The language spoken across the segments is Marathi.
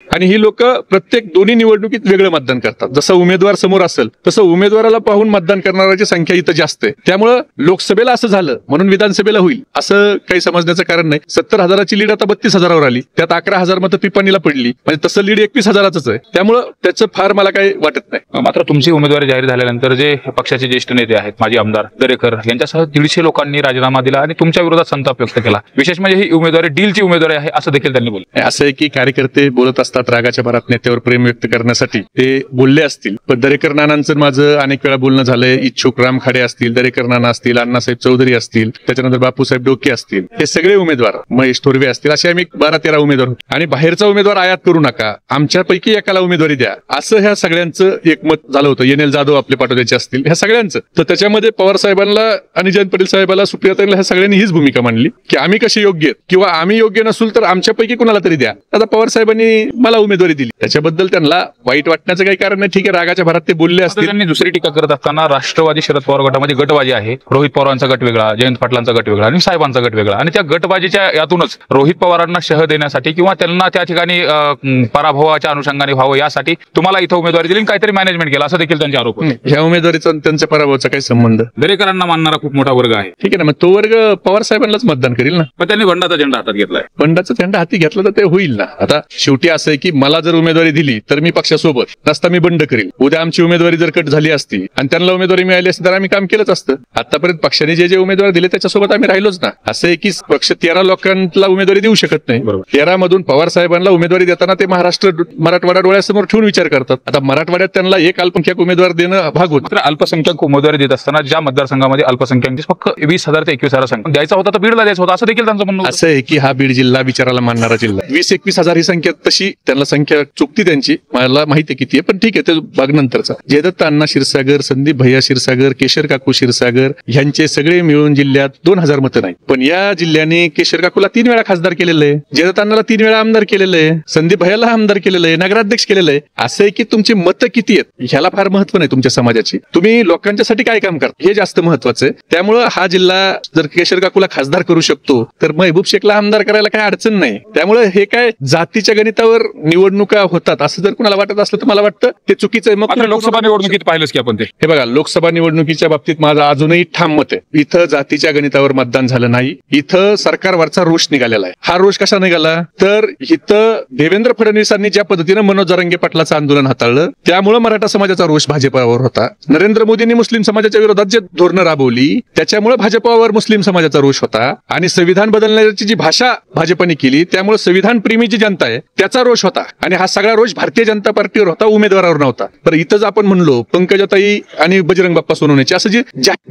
आणि ही लोक प्रत्येक दोन्ही निवडणुकीत वेगळं मतदान करतात. जसं उमेदवार समोर असेल तसं उमेदवाराला पाहून मतदान करणाऱ्याची संख्या इथं जास्त आहे. त्यामुळं लोकसभेला असं झालं म्हणून विधानसभेला होईल असं काही समजण्याचं कारण नाही. 70,000ची लीड आता 32,000वर आली, त्यात 11,000 मतं पिपाणीला पडली, म्हणजे तसं लीड 21,000च आहे. त्यामुळं त्याचं फार मला काही वाटत नाही. मात्र तुमची उमेदवारी जाहीर झाल्यानंतर जे पक्षाचे ज्येष्ठ नेते आहेत, माजी आमदार दरेकर यांच्यासह 150 लोकांनी राजीनामा दिला आणि तुमच्या विरोधात संताप व्यक्त केला. विशेष म्हणजे ही उमेदवारी डीलची उमेदवारी आहे असं देखील त्यांनी बोललं. असं आहे की कार्यकर्ते बोलत असतात रागाच्या भरात नेत्यावर प्रेम व्यक्त करण्यासाठी, ते बोलले असतील. पण दरेकर नानांचं माझं अनेक वेळा बोलणं झालंय. इच्छुक राम खाडे असतील, दरेकर नाना असतील, अण्णासाहेब चौधरी असतील, त्याच्यानंतर बापूसाहेब डोके असतील, हे सगळे उमेदवार, महेश थोरवे असतील, असे आम्ही 12-13 उमेदवार होतो. आणि बाहेरचा उमेदवार आयात करू नका, आमच्यापैकी एकाला उमेदवारी द्या, असं ह्या सगळ्यांचं एकमत झालं होतं. एन एल जाधव आपले पाठवण्याचे असतील, ह्या सगळ्यांचं. तर त्याच्यामध्ये पवार साहेबांना आणि जयंत पाटील साहेबांना, सुप्रियाताईंना, ह्या सगळ्यांनी हीच भूमिका मांडली की आम्ही कसे योग्य आहेत किंवा आम्ही योग्य नसूल तर आमच्यापैकी कुणाला तरी द्या. आता पवार साहेबांनी मला उमेदवारी दिली, त्याच्याबद्दल त्यांना वाईट वाटण्याचं काही कारण नाही. ठीक आहे, रागाच्या भरात ते बोलले असतील. त्यांनी दुसरी टीका करत असताना राष्ट्रवादी शरद पवार गटामध्ये गटबाजी आहे. रोहित पवारांचा गट वेगळा, जयंत पाटलांचा गट वेगळा आणि साहेबांचा गट वेगळा, आणि त्या गटबाजीच्या यातूनच रोहित पवारांना शह देण्यासाठी किंवा त्यांना त्या ठिकाणी पराभवाच्या अनुषंगाने व्हावं यासाठी तुम्हाला इथं उमेदवारी दिली, काहीतरी मॅनेजमेंट केलं असं देखील त्यांचे आरोप. ह्या उमेदवारीचा त्यांच्या पराभवाचा काही संबंध? दरेकरांना मानणारा खूप मोठा वर्ग आहे. ठीक आहे ना, मग तो वर्ग पवार साहेबांनाच मतदान करेल ना. पण त्यांनी बंडाचा झेंडा हातात घेतलाय. बंडाचा झेंडा हाती घेतला तर ते होईल ना. आता शेवटी असं आहे की मला जर उमेदवारी दिली तर मी पक्षासोबत नसता मी बंड करेल. उद्या आमची उमेदवारी जर कट झाली असती आणि त्यांना उमेदवारी मिळाली असती तर आम्ही काम केलंच असतं. आतापर्यंत पक्षाने जे उमेदवार दिले त्याच्यासोबत आम्ही राहिलोच ना. असं आहे की पक्ष 13 लोकांना उमेदवारी देऊ शकत नाही. 13 मधून पवार साहेबांना उमेदवारी देताना ते महाराष्ट्र मराठवाडा डोळ्यासमोर ठेवून विचार करतात. आता मराठवाड्यात त्यांना एक अल्पसंख्याक उमेदवार देणं भाग होतं. अल्पसंख्याक उमेदवारी देत असताना ज्या मतदारसंघामध्ये अल्पसंख्याकांची फक्त 20,000 ते 21,000 संख्या द्यायचा होता तर बीडला द्यायचा होता असं देखील त्यांचं म्हणणं. असं आहे की हा बीड जिल्हा विचाराला मानणारा जिल्हा. 20-21,000 ही संख्या तशी त्यांना संख्या चुकती त्यांची, मला माहिती आहे किती आहे, पण ठीक आहे, ते भाग नंतरचा. जयदत्त अण्णा क्षीरसागर, संदीप भैया क्षीरसागर, केशर काकू क्षीरसागर ह्यांचे सगळे मिळून जिल्ह्यात 2,000 मतं नाही. पण या जिल्ह्याने केशर काकूला 3 वेळा खासदार केलेलं आहे, जयदत्त अण्णाला 3 वेळा आमदार केलेलं आहे, संदीप भैयाला आमदार केलेलं आहे, नगराध्यक्ष केलेलं आहे. असं आहे की तुमची मतं किती आहेत ह्याला फार महत्व नाही. तुमच्या समाजाची तुम्ही लोकांच्यासाठी काय काम करता हे जास्त महत्वाचं आहे. त्यामुळं हा जिल्हा जर केशर काकूला खासदार करू शकतो तर महबूब शेखला आमदार करायला काही अडचण नाही. त्यामुळे हे काय जातीच्या गणितावर निवडणुका होतात असं जर कुणाला वाटत असलं तर मला वाटतं ते चुकीचं आहे. मग लोकसभा निवडणुकीत पाहिलंच की आपण ते. हे बघा, लोकसभा निवडणुकीच्या बाबतीत माझं अजूनही ठाम मत आहे, इथं जातीच्या गणितावर मतदान झालं नाही. इथं सरकारवरचा रोष निघालेला आहे. हा रोष कसा निघाला तर इथं देवेंद्र फडणवीसांनी ज्या पद्धतीनं मनोज जरांगे पाटलाचं आंदोलन हाताळलं त्यामुळे मराठा समाजाचा रोष भाजपावर होता. नरेंद्र मोदींनी मुस्लिम समाजाच्या विरोधात जे धोरणं राबवली त्याच्यामुळे भाजपावर मुस्लिम समाजाचा रोष होता. आणि संविधान बदलण्याची जी भाषा भाजपने केली त्यामुळे संविधान प्रेमी जी जनता आहे त्याचा रोष होता. आणि हा सगळा रोष भारतीय जनता पार्टीवर होता, उमेदवारावर नव्हता. तर इथंच आपण म्हणलो पंकजाताई आणि बजरंग बाप्पा सोनवण्याची असं जी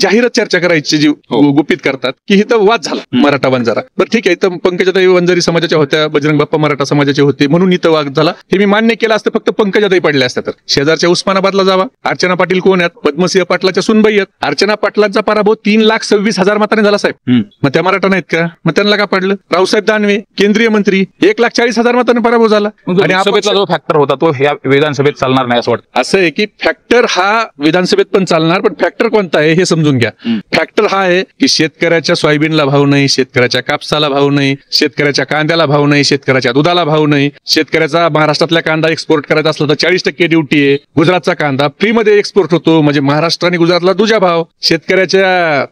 जाहीर चर्चा करायची जी गुपित करतात की इथं वाद झाला मराठा वंजारा. बरं ठीक आहे, इथं पंकजाताई वंजारी समाजाच्या होत्या, बजरंग बाप्पा मराठा समाजाचे होते म्हणून इथं वाद झाला हे मी मान्य केलं असतं. फक्त पंकजाताई पडल्या असत्या तर शेजारच्या उस्मानाबादला जावा, अर्चना पाटील कोण आहेत, पद्मसिंह पाटलाच्या सुनबाई आहेत. अर्चना पाटलांचा पराभव 3,26,000 मतांनी झाला साहेब. मग त्या मराठा नाहीत का? मग त्यांना का पडलं? रावसाहेब दानवे केंद्रीय मंत्री 1,40,000 मतांनी पराभव झाला. आणि सभेतला जो फॅक्टर होता तो ह्या विधानसभेत चालणार नाही असं वाटतं. असं आहे की फॅक्टर हा विधानसभेत पण चालणार, पण फॅक्टर कोणता आहे हे समजून घ्या. फॅक्टर हा आहे की शेतकऱ्याच्या सोयाबीनला भाव नाही, शेतकऱ्याच्या कापसाला भाव नाही, शेतकऱ्याच्या कांद्याला भाव नाही, शेतकऱ्याच्या दुधाला भाव नाही. शेतकऱ्याचा महाराष्ट्रातल्या कांदा एक्सपोर्ट करायचा असला तर 40% ड्युटी आहे. गुजरातचा कांदा फ्रीमध्ये एक्सपोर्ट होतो, म्हणजे महाराष्ट्र आणि गुजरातला दुजा भाव. शेतकऱ्याच्या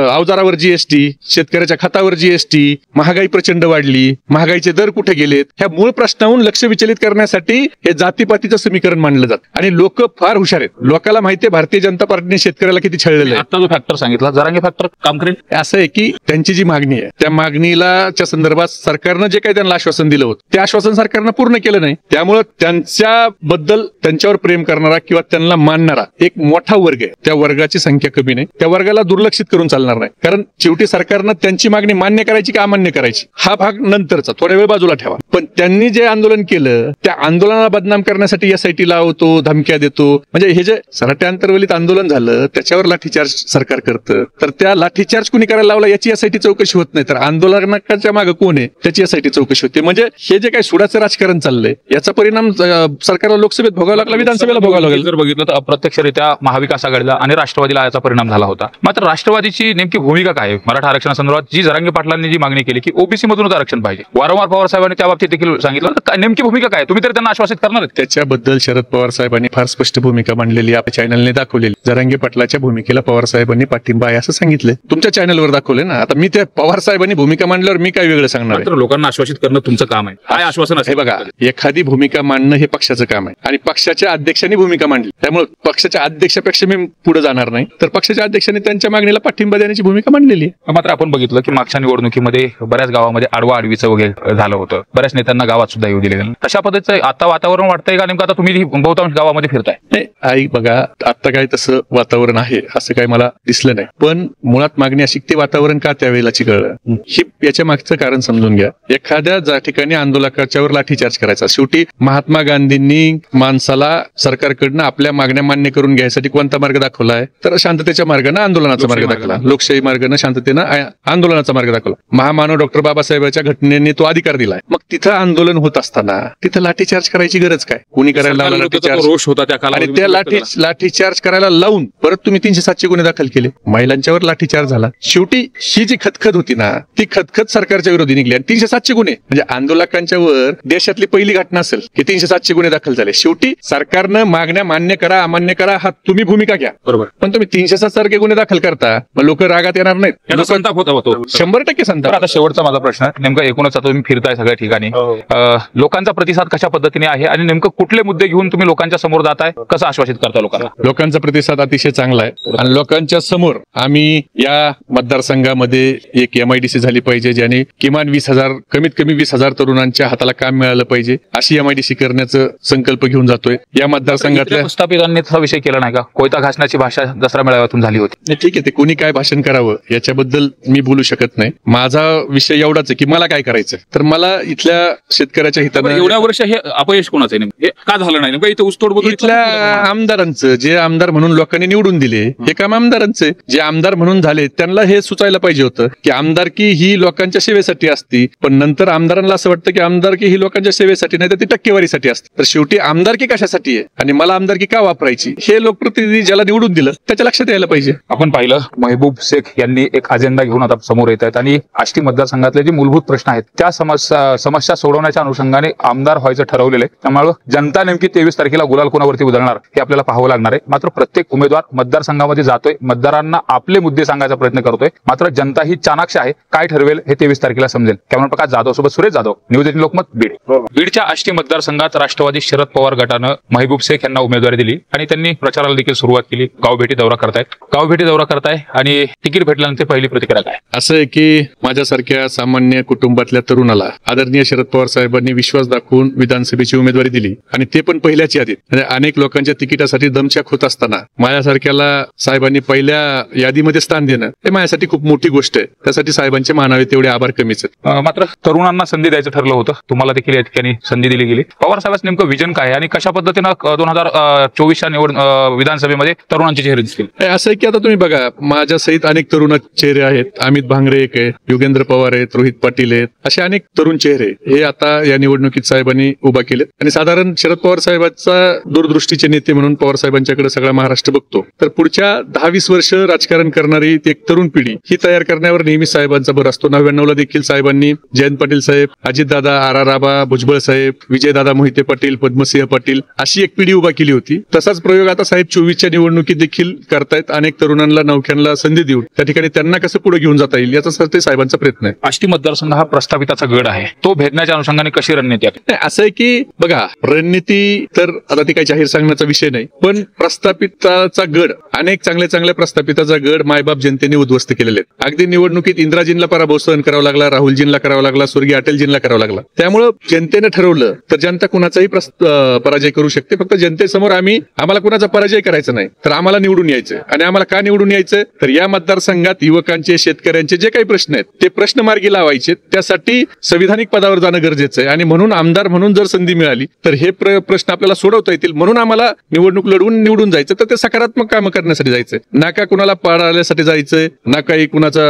अवजारावर जीएसटी, शेतकऱ्याच्या खतावर जीएसटी, महागाई प्रचंड वाढली, महागाईचे दर कुठे गेलेत, ह्या मूळ प्रश्नाहून लक्ष विचलित करण्यासाठी हे जातीपातीचं समीकरण मांडलं जातं. आणि लोक फार हुशार आहेत, लोकांना माहिती आहे भारतीय जनता पार्टीने शेतकऱ्याला किती छळलेलं आहे. आता जो फॅक्टर सांगितला जरांगे फॅक्टर काम करेल. असं आहे की त्यांची जी मागणी आहे त्या मागणीला च्या संदर्भात सरकारनं जे काही त्यांना आश्वासन दिलं होतं ते आश्वासन सरकारनं पूर्ण केलं नाही. त्यामुळे त्यांच्याबद्दल त्यांच्यावर प्रेम करणारा किंवा त्यांना मानणारा एक मोठा वर्ग आहे, त्या वर्गाची संख्या कमी नाही. त्या वर्गाला दुर्लक्षित करून चालणार नाही. कारण शेवटी सरकारनं त्यांची मागणी मान्य करायची का अमान्य करायची हा भाग नंतरचा, थोड्या वेळ बाजूला ठेवा. पण त्यांनी जे आंदोलन केलं त्या आंदोलनाला बदनाम करण्यासाठी एसआयटी लावतो, धमक्या देतो. म्हणजे हे जे सराटे आंतरवलीत आंदोलन झालं त्याच्यावर लाठीचार्ज सरकार करतं, तर त्या लाठीचार्ज कुणी करायला लावला याची एसआयटी चौकशी होत नाही. तर आंदोलनाच्या मागे कोण आहे त्याची एसआयटी चौकशी होते. म्हणजे हे जे काही सुडाचं राजकारण चाललंय याचा परिणाम सरकारला लोकसभेत भोगावा लागला, विधानसभेला भोगावा लागेल. जर बघितलं तर अप्रत्यक्षरित्या महाविकास आघाडीला आणि राष्ट्रवादीला याचा परिणाम झाला होता. मात्र राष्ट्रवादीची नेमकी भूमिका काय आहे? मराठा आरक्षणासंदर्भात जी जरांगे पाटलांनी जी मागणी केली की ओबीसी मधूनच आरक्षण पाहिजे, वारंवार पवार साहेबांनी त्या बाबतीत देखील सांगितलं नेमकी भूमिका काय? तुम्ही तर त्यांना आश्वासित करणार आहेत. त्याच्याबद्दल शरद पवार साहेबांनी फार स्पष्ट भूमिका मांडलेली आपल्या चॅनलने दाखवलेली. जरांगे पाटलाच्या भूमिकेला पवार साहेबांनी पाठिंबा आहे असं सांगितलं. तुमच्या चॅनलवर दाखवले ना. आता मी त्या पवार साहेबांनी भूमिका मांडल्यावर मी काय वेगळं सांगणार आहे? मात्र लोकांना आश्वासित करणं तुमचं काम आहे. काय आश्वासन हे असेल? बघा, एखादी भूमिका मांडणं हे पक्षाचं काम आहे आणि पक्षाच्या अध्यक्षांनी भूमिका मांडली, त्यामुळे पक्षाच्या अध्यक्षापेक्षा मी पुढे जाणार नाही. तर पक्षाच्या अध्यक्षांनी त्यांच्या मागणीला पाठिंबा देण्याची भूमिका मांडलेली आहे. मात्र आपण बघितलं की मागच्या निवडणुकीमध्ये बऱ्याच गावामध्ये आडवा आडवीचं वगैरे झालं होतं. बऱ्याच नेत्यांना गावात सुद्धा येऊ दिले नाही. तशा पद्धतीचं आता वातावरण वाटतंय का? नेमकं आता तुम्ही बहुतांश गावामध्ये फिरताय. नाही, आई बघा, आता काय तसं वातावरण आहे असं काही मला दिसलं नाही. पण मुळात मागणी अशी, ते वातावरण का त्यावेळेला चिघळलं हे याच्या मागचं कारण समजून घ्या. एखाद्या ज्या ठिकाणी आंदोलकाच्यावर लाठीचार्ज करायचा, शेवटी महात्मा गांधींनी माणसाला सरकारकडनं आपल्या मागण्या मान्य करून घ्यायसाठी कोणता मार्ग दाखवलाय? तर शांततेच्या मार्गाने आंदोलनाचा मार्ग दाखवला. लोकशाही मार्गाने शांततेनं आंदोलनाचा मार्ग दाखवला. महामानव डॉक्टर बाबासाहेबांच्या घटनेने तो अधिकार दिलाय. मग तिथं आंदोलन होत असताना तिथं लाठीचार्ज करायची गरज काय? कोणी करायला लावला लाठीचार्ज? रोष होता त्या आणि काळामध्ये. त्या लाठीचार्ज करायला लावून परत तुम्ही 307 गुन्हे दाखल केले. महिलांच्यावर लाठीचार्ज झाला. शेवटी ही जी खतखत होती ना, ती खतखत सरकारच्या विरोधी निघली आणि 307 गुन्हे म्हणजे आंदोलकांच्या वर देशातली पहिली घटना असेल की 307 गुन्हे दाखल झाले. शेवटी सरकारनं मागण्या मान्य करा अमान्य करा हा तुम्ही भूमिका घ्या, बरोबर. पण तुम्ही 307 सारखे गुन्हे दाखल करता, मग लोक रागात येणार नाहीत? याचा संताप होता होतो. 100% संताप. तर आता शेवटचा माझा प्रश्न आहे, नेमकं एकूणच आता तुम्ही फिरताय सगळ्या ठिकाणी, लोकांचा प्रतिसाद कशा पद्धतीने आहे आणि नेमकं कुठले मुद्दे घेऊन तुम्ही लोकांच्या समोर जाताय, कसं आश्वासित करता लोकांना? लोकांचा प्रतिसाद अतिशय चांगला आहे आणि लोकांच्या समोर आम्ही या मतदारसंघामध्ये एक MIDC झाली पाहिजे, ज्याने किमान 20,000 कमीत कमी 20,000 तरुणांच्या हाताला काम मिळालं पाहिजे, अशी MIDC करण्याचा संकल्प घेऊन जातोय. या मतदारसंघातल्या प्रस्थापितांनी तसा विषय केला नाही का? कोयता घासण्याची भाषा दसरा मेळाव्यातून झाली होती. नाही, ठीक आहे, ते कोणी काय भाषण करावं याच्याबद्दल मी बोलू शकत नाही. माझा विषय एवढाच आहे की मला काय करायचं, तर मला इथल्या शेतकऱ्याच्या हितानं, एवढ्या वर्ष हे अपयश कोणाचं आहे? नेमकं हे का झालं नाही? नेमकं इथे ऊसतोड इथल्या आमदारांचं, जे आमदार म्हणून लोकांनी निवडून दिले हे काम आमदारांचे, जे आमदार म्हणून झाले त्यांना हे सुचायला पाहिजे होतं की आमदारकी ही लोकांच्या सेवेसाठी असती. पण नंतर आमदारांना असं वाटतं की आमदारकी ही लोकांच्या सेवेसाठी नाही तर ती टक्केवारीसाठी असते. तर शेवटी आमदारकी कशासाठी आहे आणि मला आमदारकी का वापरायची हे लोकप्रतिनिधी ज्याला निवडून दिलं त्याच्या लक्षात यायला पाहिजे. आपण पाहिलं महबूब शेख यांनी एक अजेंडा घेऊन आता समोर येत आहेत आणि आष्टी मतदारसंघातले जे मूलभूत प्रश्न आहेत त्या समस्या सोडवण्याच्या अनुषंगाने आमदार व्हायचं ठरवलेलं आहे. त्यामुळे जनता नेमकी 23 तारखेला गुलाल कोणावरती उधळणार हे आपल्याला पाहावं लागणार आहे. मात्र प्रत्येक उमेदवार मतदारसंघामध्ये जातोय, मतदारांना आपले मुद्दे सांगायचा प्रयत्न करतोय. मात्र जनता ही चाणाक्ष आहे, काय ठरवेल हे 23 तारखेला समजेल. कॅमेरा प्रकाश जाधव सोबत सुरेश जाधव, न्यूज 18 लोकमत, बीड. बीडच्या आष्टी मतदारसंघात राष्ट्रवादी शरद पवार गटानं महबूब शेख यांना उमेदवारी दिली आणि त्यांनी प्रचाराला देखील सुरुवात केली. गावभेटी दौरा करताय आणि तिकीट भेटल्यानंतर पहिली प्रतिक्रिया काय? असं आहे की माझ्यासारख्या सामान्य कुटुंबातल्या तरुणाला आदरणीय शरद पवार साहेबांनी विश्वास दाखवून विधानसभेची उमेदवारी दिली आणि ते पण पहिल्याच यादीत. म्हणजे अनेक लोकांच्या तिकिटासाठी दमछाक होत असताना माझ्यासारख्याला साहेबांनी पहिल्या यादीमध्ये स्थान देणं हे माझ्यासाठी खूप मोठी गोष्ट आहे. त्यासाठी साहेबांचे मानावे तेवढे आभार कमीच आहेत. मात्र तरुणांना संधी द्यायचं ठरलं होतं, तुम्हाला देखील या ठिकाणी संधी दिली गेली. पवार साहेबांचं नेमकं विजन काय आणि कशा पद्धतीनं 2024च्या विधानसभेमध्ये तरुणांचे चेहरे दिसतील? असं आहे की आता तुम्ही बघा, माझ्या सहित अनेक तरुण चेहरे आहेत. अमित भांगरे एक आहे, योगेंद्र पवार आहेत, रोहित पाटील आहेत, असे अनेक तरुण चेहरे हे आता या निवडणुकीत साहेबांनी उभा केलेत. आणि साधारण शरद पवार साहेबांचा दूरदृष्टीचे नेते म्हणून पवार साहेबांच्याकडे सगळा महाराष्ट्र बघतो. तर पुढच्या 10-20 वर्ष राजकारण करणारी एक तरुण पिढी ही तयार करण्यावर नेहमी साहेबांचा भर असतो. 99ला देखील साहेबांनी जयंत पाटील साहेब, अजितदादा, R.R. आबा, भुजबळ साहेब, विजयदादा मोहिते पाटील, पद्मसिंह पाटील अशी एक पिढी उभा केली होती. तसाच प्रयोग आता साहेब 24च्या निवडणुकीत देखील करतायत. अनेक तरुणांना नौख्यांना संधी देऊन त्या ठिकाणी त्यांना कसं पुढे घेऊन जाता येईल याचा ते साहेबांचा प्रयत्न आहे. आष्टी मतदारसंघ हा प्रस्थापिताचा गड आहे, तो भेदण्याच्या अनुषंगाने कशी रणनीती आहे? असं आहे की बघा, रणनीती तर आता ती काही जाहीर सांगण्याचा विषय नाही, पण प्रस्थापिताचा गड, अनेक चांगल्या प्रस्थापिताचा गड मायबाप जनतेने उद्ध्वस्त केलेले आहेत. अगदी निवडणुकीत इंदिराजींना पराभव सहन करावा लागला, राहुलजींना करावा लागला, स्वर्गीय अटलजींना करावा लागला. त्यामुळं जनतेने ठरवलं तर जनता कुणाचाही पराजय करू शकते. फक्त जनतेसमोर आम्हाला कुणाचा पराजय करायचा नाही, तर आम्हाला निवडून यायचं. आणि आम्हाला का निवडून यायचं, तर या मतदारसंघात युवकांचे, शेतकऱ्यांचे जे काही प्रश्न आहेत ते प्रश्न मार्गी लावायचे. त्यासाठी संविधानिक पदावर जाणं गरजेचं आहे आणि म्हणून आमदार म्हणून जर संधी मिळाली तर हे प्रश्न आपल्याला सोडवता येतील. म्हणून आम्हाला निवडणूक लढवून निवडून जायचं, तर ते सकारात्मक कामं करण्यासाठी जायचंय, ना का कुणाला पाडायसाठी जायचंय, ना काही कुणाचा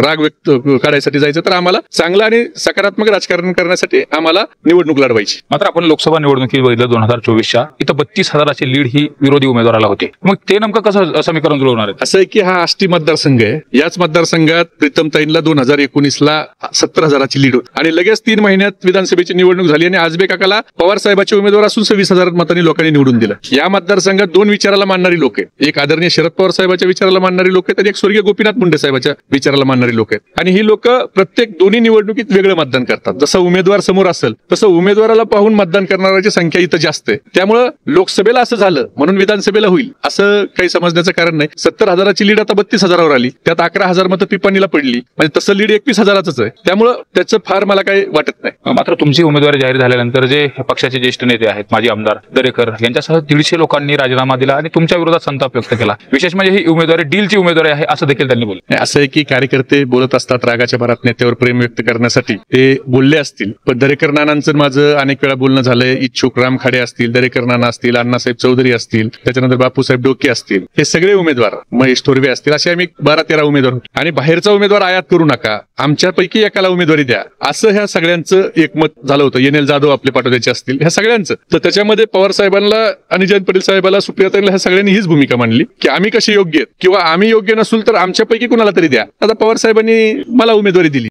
राग व्यक्त काढायसाठी जायचं. तर आम्हाला चांगलं आणि सकारात्मक राजकारण करण्यासाठी आम्हाला निवडणूक लढवायची. मात्र आपण लोकसभा निवडणुकीत बघितलं 2024च्या इथं 32,000ची लीड ही विरोधी उमेदवाराला होती. मग ते नेमकं कसं समीकरण जुळवणार आहे? असं आहे की हा आष्टी मतदारसंघ आहे. याच मतदारसंघात प्रीतमताईंना 2019ला 70,000ची लीड होती आणि लगेच 3 महिन्यात विधानसभेची लोकसभेची निवडणूक झाली आणि आजबे काकाला पवार साहेबाचे उमेदवार असून 26,000 मतांनी लोकांनी निवडून दिलं. या मतदारसंघात 2 विचाराला मानणारी लोक आहेत. एक आदरणीय शरद पवार साहेबाच्या विचाराला मानणारी लोक आहेत आणि एक स्वर्गीय गोपीनाथ मुंडे साहेबाच्या विचाराला मानणारी लोक आहेत. आणि ही लोक प्रत्येक दोन्ही निवडणुकीत वेगळं मतदान करतात. जसं उमेदवार समोर असेल तसं उमेदवाराला पाहून मतदान करणाऱ्याची संख्या इथं जास्त आहे. त्यामुळं लोकसभेला असं झालं म्हणून विधानसभेला होईल असं काही समजण्याचं कारण नाही. 70,000ची लीड आता 32,000वर आली. त्यात 11,000 मतं पिपाणीला पडली. म्हणजे तसं लीड 21,000च आहे. त्यामुळं त्याचं फार मला काही वाटत नाही. मात्र तुमची उमेदवारी जाहीर झाल्यानंतर जे पक्षाचे ज्येष्ठ नेते आहेत, माजी आमदार दरेकर यांच्यासह 150 लोकांनी राजीनामा दिला आणि तुमच्या विरोधात संताप व्यक्त केला. विशेष म्हणजे ही उमेदवारी डीलची उमेदवारी आहे असं देखील त्यांनी बोललं. असं आहे की कार्यकर्ते बोलत असतात रागाच्या भरात नेत्यावर प्रेम व्यक्त करण्यासाठी, ते बोलले असतील. पण दरेकर नानांचं माझं अनेक वेळा बोलणं झालंय. इच्छुक राम खाडे असतील, दरेकर नाना असतील, अण्णासाहेब चौधरी असतील, त्याच्यानंतर बापूसाहेब डोके असतील, हे सगळे उमेदवार, महेश थोरवे असतील, असे आम्ही 12-13 उमेदवार होतो. आणि बाहेरचा उमेदवार आयात करू नका, आमच्यापैकी एकाला उमेदवारी द्या, असं ह्या सगळ्यांचं एकमत झालं होतं. एन एल जाधव आपले पाठवण्याचे असतील, ह्या सगळ्यांचं. तर त्याच्यामध्ये पवार साहेबांना आणि जयंत पाटील साहेबाला, सुप्रियाताईला, ह्या सगळ्यांनी हीच भूमिका मांडली की आम्ही कसे योग्य आहेत किंवा आम्ही योग्य नसूल तर आमच्यापैकी कुणाला तरी द्या. आता पवार साहेबांनी मला उमेदवारी दिली.